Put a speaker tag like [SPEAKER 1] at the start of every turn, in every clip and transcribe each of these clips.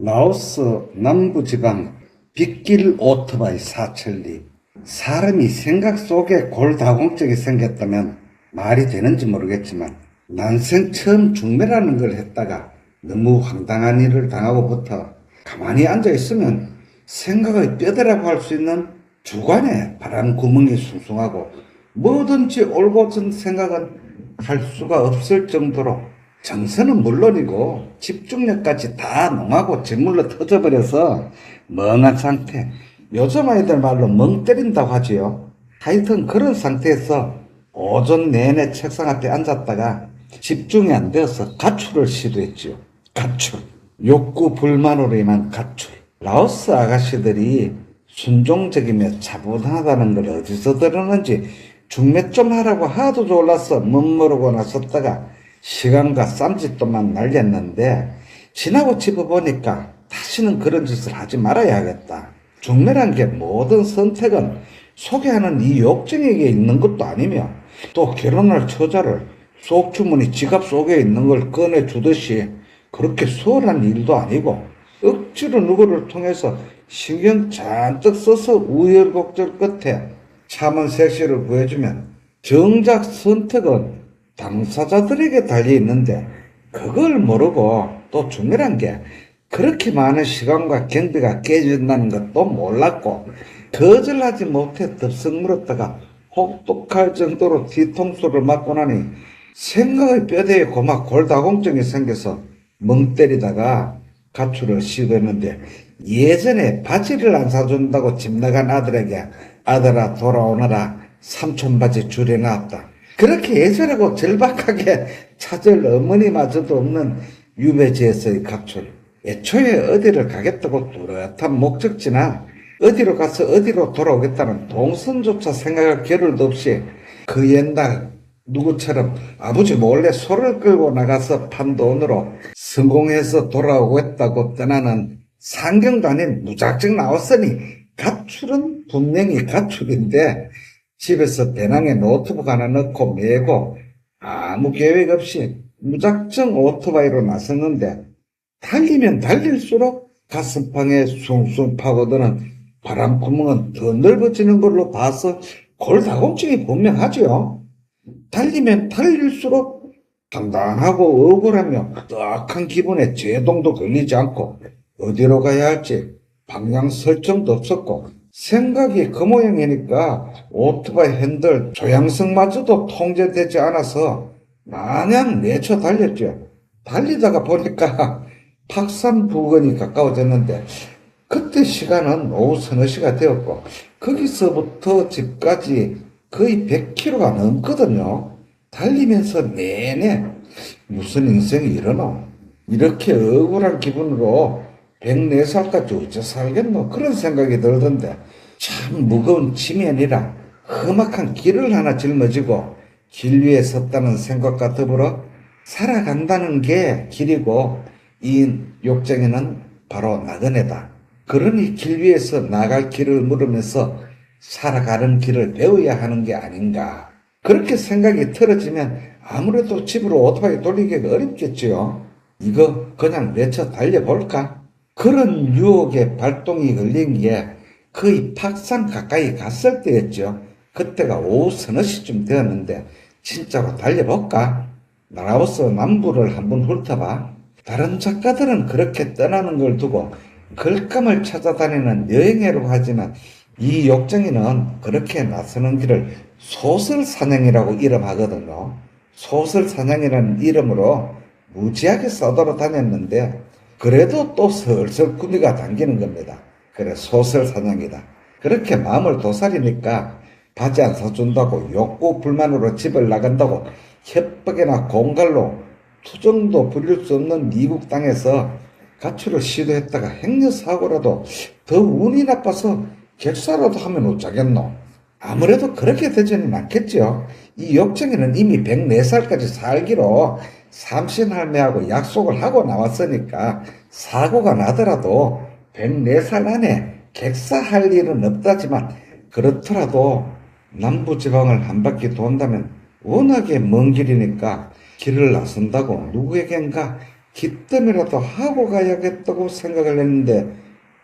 [SPEAKER 1] 라오스 남부지방 빗길 오토바이 사천리. 사람이 생각 속에 골다공증이 생겼다면 말이 되는지 모르겠지만 난생 처음 중매라는 걸 했다가 너무 황당한 일을 당하고부터 가만히 앉아있으면 생각의 뼈대라고 할 수 있는 주관에 바람 구멍이 숭숭하고 뭐든지 옳고전 생각은 할 수가 없을 정도로 정서는 물론이고 집중력까지 다 농하고 짓물러 터져버려서 멍한 상태. 요즘 아이들 말로 멍 때린다고 하지요. 하여튼 그런 상태에서 오전 내내 책상 앞에 앉았다가 집중이 안 되어서 가출을 시도했지요. 가출. 욕구 불만으로 인한 가출. 라오스 아가씨들이 순종적이며 차분하다는 걸 어디서 들었는지 중매 좀 하라고 하도 졸라서 멋모르고 나섰다가 시간과 쌈짓돈만 날렸는데 지나고 집어보니까 다시는 그런 짓을 하지 말아야 하겠다. 중매란 게 모든 선택은 소개하는 이 욕쟁이에게 있는 것도 아니며 또 결혼할 처자를 속주머니 지갑 속에 있는 걸 꺼내주듯이 그렇게 수월한 일도 아니고 억지로 누구를 통해서 신경 잔뜩 써서 우여곡절 끝에 참은 색시를 구해주면 정작 선택은 당사자들에게 달려있는데 그걸 모르고 또 중요한 게 그렇게 많은 시간과 경비가 깨진다는 것도 몰랐고 거절하지 못해 덥석 물었다가 혹독할 정도로 뒤통수를 맞고 나니 생각의 뼈대에 고막 골다공증이 생겨서 멍 때리다가 가출을 시도했는데 예전에 바지를 안 사준다고 집 나간 아들에게 아들아 돌아오너라 삼촌바지 줄여놨다. 그렇게 예절하고 절박하게 찾을 어머니마저도 없는 유배지에서의 가출. 애초에 어디를 가겠다고 뚜렷한 목적지나 어디로 가서 어디로 돌아오겠다는 동선조차 생각할 겨를도 없이 그 옛날 누구처럼 아버지 몰래 소를 끌고 나가서 판 돈으로 성공해서 돌아오고 했다고 떠나는 상경도 아닌 무작정 나왔으니 가출은 분명히 가출인데 집에서 배낭에 노트북 하나 넣고 메고 아무 계획 없이 무작정 오토바이로 나섰는데 달리면 달릴수록 가슴방에 숭숭 파고드는 바람구멍은 더 넓어지는 걸로 봐서 골다공증이 분명하지요. 달리면 달릴수록 당당하고 억울하며 뜨악한 기분에 제동도 걸리지 않고 어디로 가야 할지 방향 설정도 없었고 생각이 그 모양이니까 오토바이 핸들 조향성마저도 통제되지 않아서 마냥 내쳐 달렸죠. 달리다가 보니까 박산 부근이 가까워졌는데 그때 시간은 오후 서너 시가 되었고 거기서부터 집까지 거의 100km가 넘거든요. 달리면서 내내 무슨 인생이 일어나 이렇게 억울한 기분으로 104살까지 어째 살겠노 그런 생각이 들던데 참 무거운 짐이 아니라 험악한 길을 하나 짊어지고 길 위에 섰다는 생각과 더불어 살아간다는 게 길이고 이 욕쟁이는 바로 나그네다. 그러니 길 위에서 나갈 길을 물으면서 살아가는 길을 배워야 하는 게 아닌가. 그렇게 생각이 틀어지면 아무래도 집으로 오토바이 돌리기가 어렵겠지요. 이거 그냥 내쳐 달려볼까? 그런 유혹에 발동이 걸린 게 거의 팍산 가까이 갔을 때였죠. 그때가 오후 서너 시쯤 되었는데 진짜로 달려볼까? 라오스 남부를 한번 훑어봐. 다른 작가들은 그렇게 떠나는 걸 두고 글감을 찾아다니는 여행해로 하지만 이 욕쟁이는 그렇게 나서는 길을 소설사냥이라고 이름하거든요. 소설사냥이라는 이름으로 무지하게 써돌아다녔는데 그래도 또 슬슬 구미가 당기는 겁니다. 그래 소설사냥이다. 그렇게 마음을 도사리니까 바지 안 사준다고 욕구 불만으로 집을 나간다고 협박이나 공갈로 투정도 부릴 수 없는 미국 땅에서 가출을 시도했다가 행여사고라도 더 운이 나빠서 객사라도 하면 어쩌겠노. 아무래도 그렇게 되지는 않겠죠. 이 욕쟁이는 이미 104살까지 살기로 삼신할매하고 약속을 하고 나왔으니까 사고가 나더라도 104살 안에 객사할 일은 없다지만 그렇더라도 남부지방을 한 바퀴 돈다면 워낙에 먼 길이니까 길을 나선다고 누구에겐가 기뜸이라도 하고 가야겠다고 생각을 했는데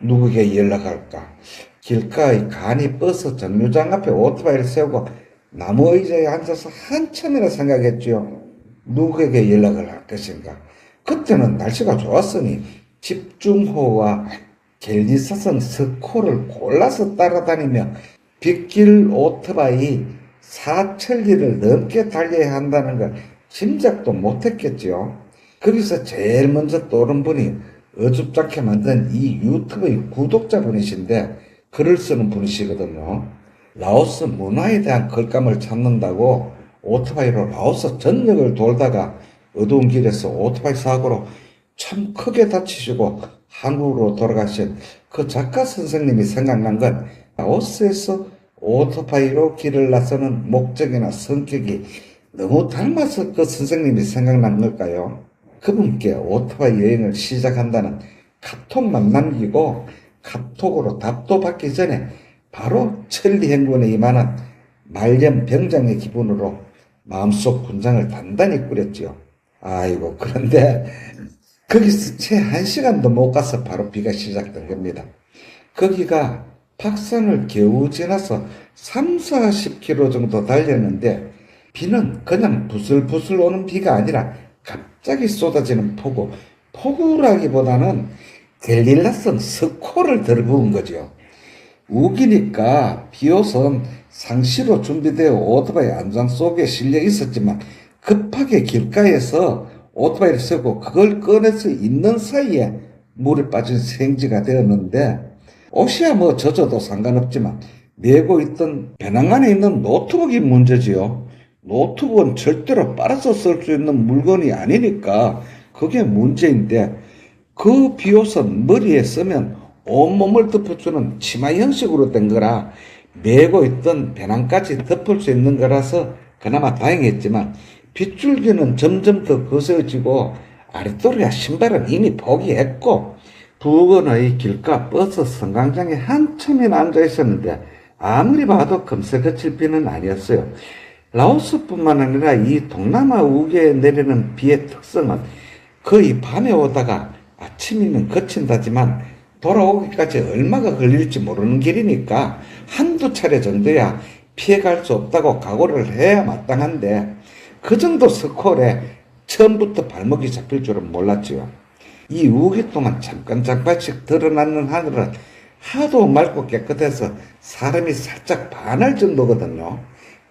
[SPEAKER 1] 누구에게 연락할까? 길가의 간이 뻗어 정류장 앞에 오토바이를 세우고 나무 의자에 앉아서 한참이나 생각했지요. 누구에게 연락을 할 것인가? 그때는 날씨가 좋았으니 집중호우와 갤리사선 스코를 골라서 따라다니며 빗길 오토바이 사천리를 넘게 달려야 한다는 걸 짐작도 못했겠지요. 거기서 제일 먼저 떠오른 분이 어줍잖게 만든 이 유튜브의 구독자분이신데 글을 쓰는 분이시거든요. 라오스 문화에 대한 글감을 찾는다고 오토바이로 라오스 전역을 돌다가 어두운 길에서 오토바이 사고로 참 크게 다치시고 한국으로 돌아가신 그 작가 선생님이 생각난 건 라오스에서 오토바이로 길을 나서는 목적이나 성격이 너무 닮아서 그 선생님이 생각난 걸까요? 그분께 오토바이 여행을 시작한다는 카톡만 남기고 카톡으로 답도 받기 전에 바로 천리행군에 임하는 말년 병장의 기분으로 마음속 군장을 단단히 꾸렸지요. 아이고, 그런데 거기서 채 1시간도 못 가서 바로 비가 시작된 겁니다. 거기가 박산을 겨우 지나서 30-40km 정도 달렸는데 비는 그냥 부슬부슬 오는 비가 아니라 갑자기 쏟아지는 폭우라기보다는 갤릴라성 스코를 들부은 거죠. 우기니까 비옷은 상시로 준비되어 오토바이 안장 속에 실려 있었지만 급하게 길가에서 오토바이를 세우고 그걸 꺼내서 있는 사이에 물에 빠진 생지가 되었는데 옷이야 뭐 젖어도 상관없지만 메고 있던 배낭 안에 있는 노트북이 문제지요. 노트북은 절대로 빨아서 쓸 수 있는 물건이 아니니까 그게 문제인데 그 비옷은 머리에 쓰면 온몸을 덮어주는 치마 형식으로 된 거라 메고 있던 배낭까지 덮을 수 있는 거라서 그나마 다행했지만 빗줄기는 점점 더 거세지고 아랫도리와 신발은 이미 포기했고 부근의 길가 버스 승강장에 한참이나 앉아 있었는데 아무리 봐도 금세 그칠 비는 아니었어요. 라오스뿐만 아니라 이 동남아 우기에 내리는 비의 특성은 거의 밤에 오다가 아침이면 그친다지만 돌아오기까지 얼마가 걸릴지 모르는 길이니까 한두 차례 정도야 피해갈 수 없다고 각오를 해야 마땅한데 그 정도 스콜에 처음부터 발목이 잡힐 줄은 몰랐지요. 이 우기 동안 잠깐씩 드러나는 하늘은 하도 맑고 깨끗해서 사람이 살짝 반할 정도거든요.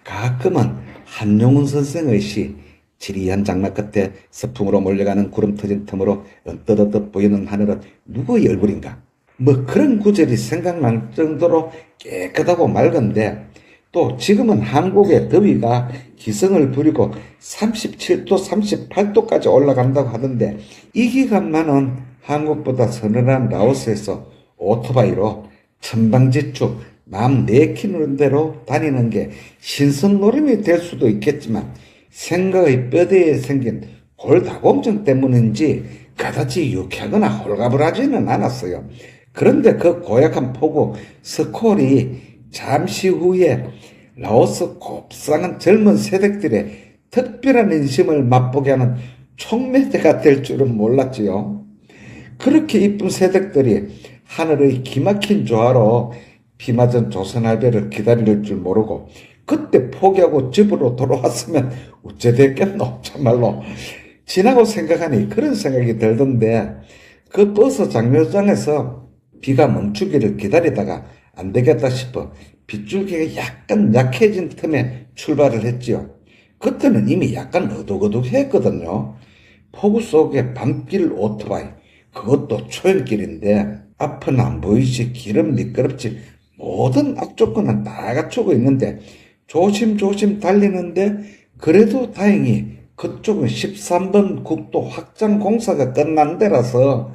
[SPEAKER 1] 가끔은 한용운 선생의 시 지리한 장막 끝에 서풍으로 몰려가는 구름 터진 틈으로 언뜻언뜻 보이는 하늘은 누구의 얼굴인가? 뭐 그런 구절이 생각날 정도로 깨끗하고 맑은데 또 지금은 한국의 더위가 기승을 부리고 37도, 38도까지 올라간다고 하던데 이 기간만은 한국보다 서늘한 라오스에서 오토바이로 천방지축 마음 내키는 대로 다니는 게 신선놀이이 될 수도 있겠지만 생각의 뼈대에 생긴 골다공증 때문인지 그다지 유쾌하거나 홀가분하지는 않았어요. 그런데 그 고약한 폭우 스콜이 잠시 후에 라오스 곱상한 젊은 세대들의 특별한 인심을 맛보게 하는 촉매제가 될 줄은 몰랐지요. 그렇게 이쁜 새댁들이 하늘의 기막힌 조화로 비 맞은 조선알배를 기다릴 줄 모르고 그때 포기하고 집으로 돌아왔으면 어째 됐겠노. 참말로 지나고 생각하니 그런 생각이 들던데 그 버스 장려장에서 비가 멈추기를 기다리다가 안 되겠다 싶어 빗줄기가 약간 약해진 틈에 출발을 했지요. 그때는 이미 약간 어둑어둑했거든요. 폭우 속에 밤길 오토바이, 그것도 초행길인데 앞은 안 보이지 길은 미끄럽지 모든 악조건은 다 갖추고 있는데 조심조심 달리는데 그래도 다행히 그쪽은 13번 국도 확장 공사가 끝난 데라서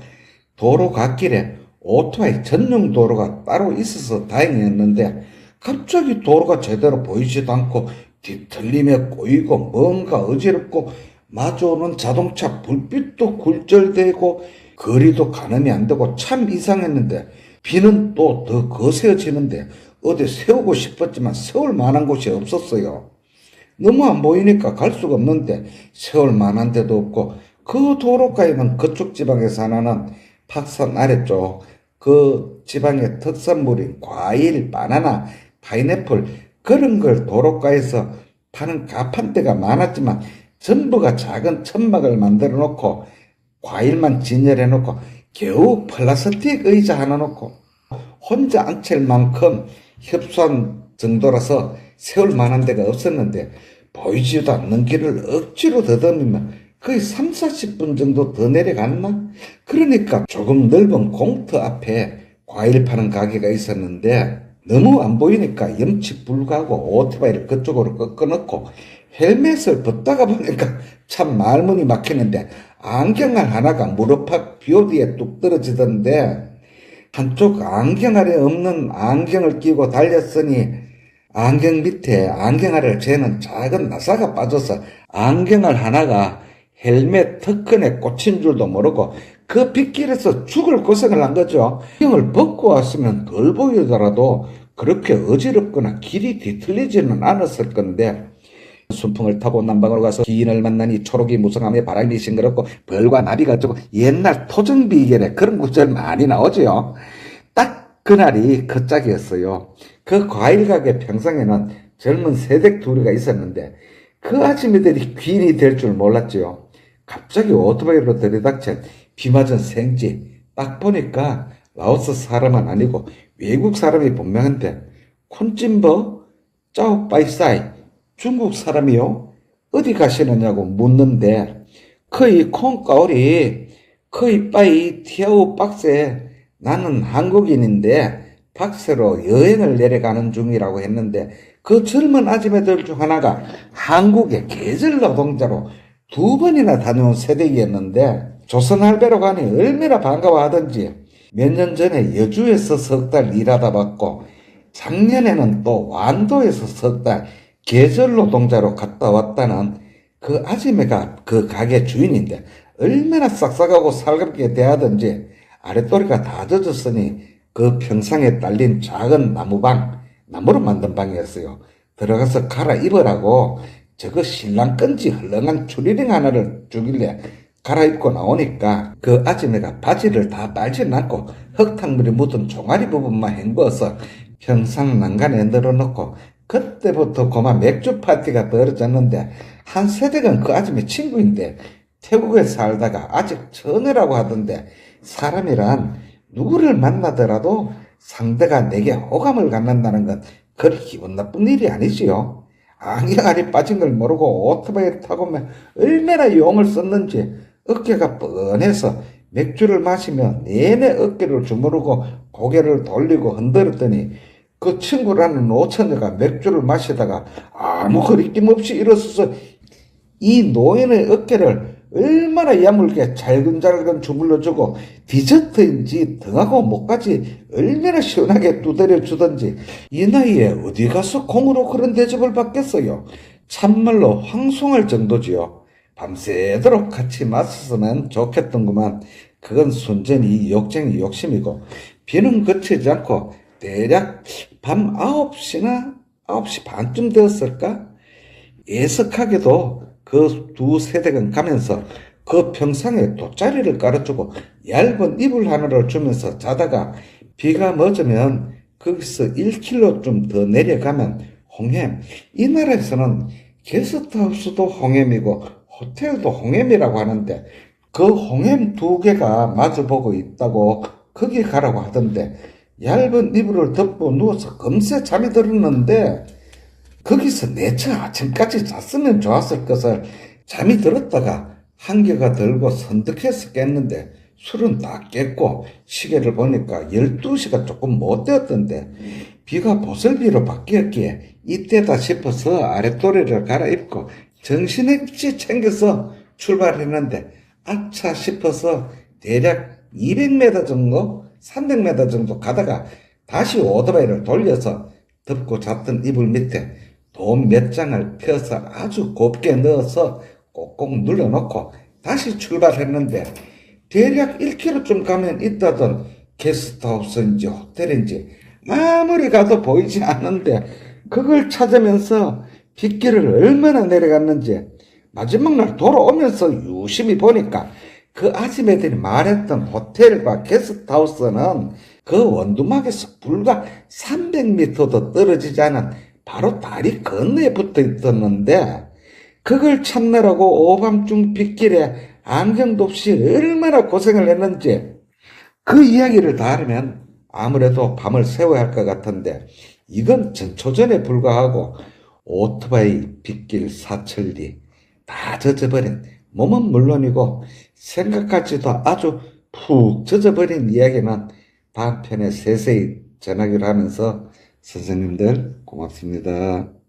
[SPEAKER 1] 도로 갓길에 오토바이 전용 도로가 따로 있어서 다행이었는데 갑자기 도로가 제대로 보이지도 않고 뒤틀림에 꼬이고 뭔가 어지럽고 마주오는 자동차 불빛도 굴절되고 거리도 가늠이 안 되고 참 이상했는데 비는 또 더 거세어지는데 어디 세우고 싶었지만 세울 만한 곳이 없었어요. 너무 안 보이니까 갈 수가 없는데 세울 만한 데도 없고 그 도로가에는 그쪽 지방에 사는 박산 아래쪽 그 지방의 특산물인 과일, 바나나, 파인애플 그런 걸 도로가에서 파는 가판대가 많았지만 전부가 작은 천막을 만들어 놓고 과일만 진열해 놓고 겨우 플라스틱 의자 하나 놓고 혼자 앉힐 만큼 협소한 정도라서 세울 만한 데가 없었는데 보이지도 않는 길을 억지로 더듬으면 거의 3, 40분 정도 더 내려갔나? 그러니까 조금 넓은 공터 앞에 과일 파는 가게가 있었는데 너무 안 보이니까 염치불구하고 오토바이를 그쪽으로 꺾어놓고 헬멧을 벗다가 보니까 참 말문이 막히는데 안경알 하나가 무릎팍 비오디에 뚝 떨어지던데 한쪽 안경알에 없는 안경을 끼고 달렸으니 안경 밑에 안경알을 재는 작은 나사가 빠져서 안경알 하나가 헬멧 턱끈에 꽂힌 줄도 모르고 그 빗길에서 죽을 고생을 한 거죠. 안경을 벗고 왔으면 덜 보이더라도 그렇게 어지럽거나 길이 뒤틀리지는 않았을 건데 순풍을 타고 남방으로 가서 기인을 만나니 초록이 무성하며 바람이 싱그럽고 벌과 나비가 쩌고 옛날 토정비결에 그런 구절 많이 나오죠. 딱 그날이 그 짝이었어요. 그 과일가게 평상에는 젊은 새댁 둘이가 있었는데 그 아줌마들이 귀인이 될 줄 몰랐죠. 갑자기 오토바이로 들이닥친 비 맞은 생쥐 딱 보니까 라오스 사람은 아니고 외국 사람이 분명한데 콘찜버 짜오빠이사이 중국 사람이요? 어디 가시느냐고 묻는데 커이 콩가오리 커이 빠이 티아오 박세 나는 한국인인데 박세로 여행을 내려가는 중이라고 했는데 그 젊은 아줌마들 중 하나가 한국의 계절 노동자로 2번이나 다녀온 세대기였는데 조선 할배로 가니 얼마나 반가워하던지 몇 년 전에 여주에서 석 달 일하다 봤고 작년에는 또 완도에서 석 달 계절 노동자로 갔다 왔다는 그 아줌마가 그 가게 주인인데 얼마나 싹싹하고 살갑게 대하던지 아랫도리가 다 젖었으니 그 평상에 딸린 작은 나무로 만든 방이었어요. 들어가서 갈아입으라고 저거 신랑 건지 헐렁한 추리닝 하나를 주길래 갈아입고 나오니까 그 아줌마가 바지를 다 빨진 않고 흙탕물이 묻은 종아리 부분만 헹궈서 평상 난간에 늘어놓고 그때부터 고마 맥주 파티가 벌어졌는데 한 세대는 그 아줌마 친구인데 태국에 살다가 아직 처녀라고 하던데 사람이란 누구를 만나더라도 상대가 내게 호감을 갖는다는 건 그리 기분 나쁜 일이 아니지요. 안경알이 빠진 걸 모르고 오토바이를 타고면 얼마나 용을 썼는지 어깨가 뻔해서 맥주를 마시며 내내 어깨를 주무르고 고개를 돌리고 흔들었더니 그 친구라는 노처녀가 맥주를 마시다가 아무 거리낌 없이 일어서서 이 노인의 어깨를 얼마나 야물게 잘근잘근 주물러주고 디저트인지 등하고 목까지 얼마나 시원하게 두드려 주던지 이 나이에 어디 가서 공으로 그런 대접을 받겠어요. 참말로 황송할 정도지요. 밤새도록 같이 맞섰으면 좋겠던구만. 그건 순전히 욕쟁이 욕심이고 비는 그치지 않고 대략 밤 9시나 9시 반쯤 되었을까? 예석하게도 그 두 세대가 가면서 그 평상에 돗자리를 깔아주고 얇은 이불 하나를 주면서 자다가 비가 멎으면 거기서 1km 좀 더 내려가면 홍햄. 이 나라에서는 게스트하우스도 홍햄이고 호텔도 홍햄이라고 하는데 그 홍햄 2개가 마주보고 있다고 거기 가라고 하던데 얇은 이불을 덮고 누워서 금세 잠이 들었는데 거기서 내처 아침까지 잤으면 좋았을 것을 잠이 들었다가 한개가 들고 선득해서 깼는데 술은 다 깼고 시계를 보니까 12시가 조금 못 되었던데 비가 보슬비로 바뀌었기에 이때다 싶어서 아랫도리를 갈아입고 정신없이 챙겨서 출발했는데 아차 싶어서 대략 200m 정도 300m 정도 가다가 다시 오토바이를 돌려서 덮고 잤던 이불 밑에 돈 몇 장을 펴서 아주 곱게 넣어서 꼭꼭 눌러놓고 다시 출발했는데 대략 1km쯤 가면 있다던 게스트하우스인지 호텔인지 아무리 가도 보이지 않는데 그걸 찾으면서 빗길을 얼마나 내려갔는지 마지막 날 돌아오면서 유심히 보니까 그 아줌매들이 말했던 호텔과 게스트하우스는 그 원두막에서 불과 300m도 떨어지지 않은 바로 다리 건너에 붙어 있었는데, 그걸 찾느라고 오밤중 빗길에 안경도 없이 얼마나 고생을 했는지 그 이야기를 다 알면 아무래도 밤을 새워야 할 것 같은데, 이건 전초전에 불과하고 오토바이 빗길 사천리 다 젖어버린, 몸은 물론이고 생각까지도 아주 푹 젖어버린 이야기는 다음 편에 세세히 전하기로 하면서, 선생님들 고맙습니다.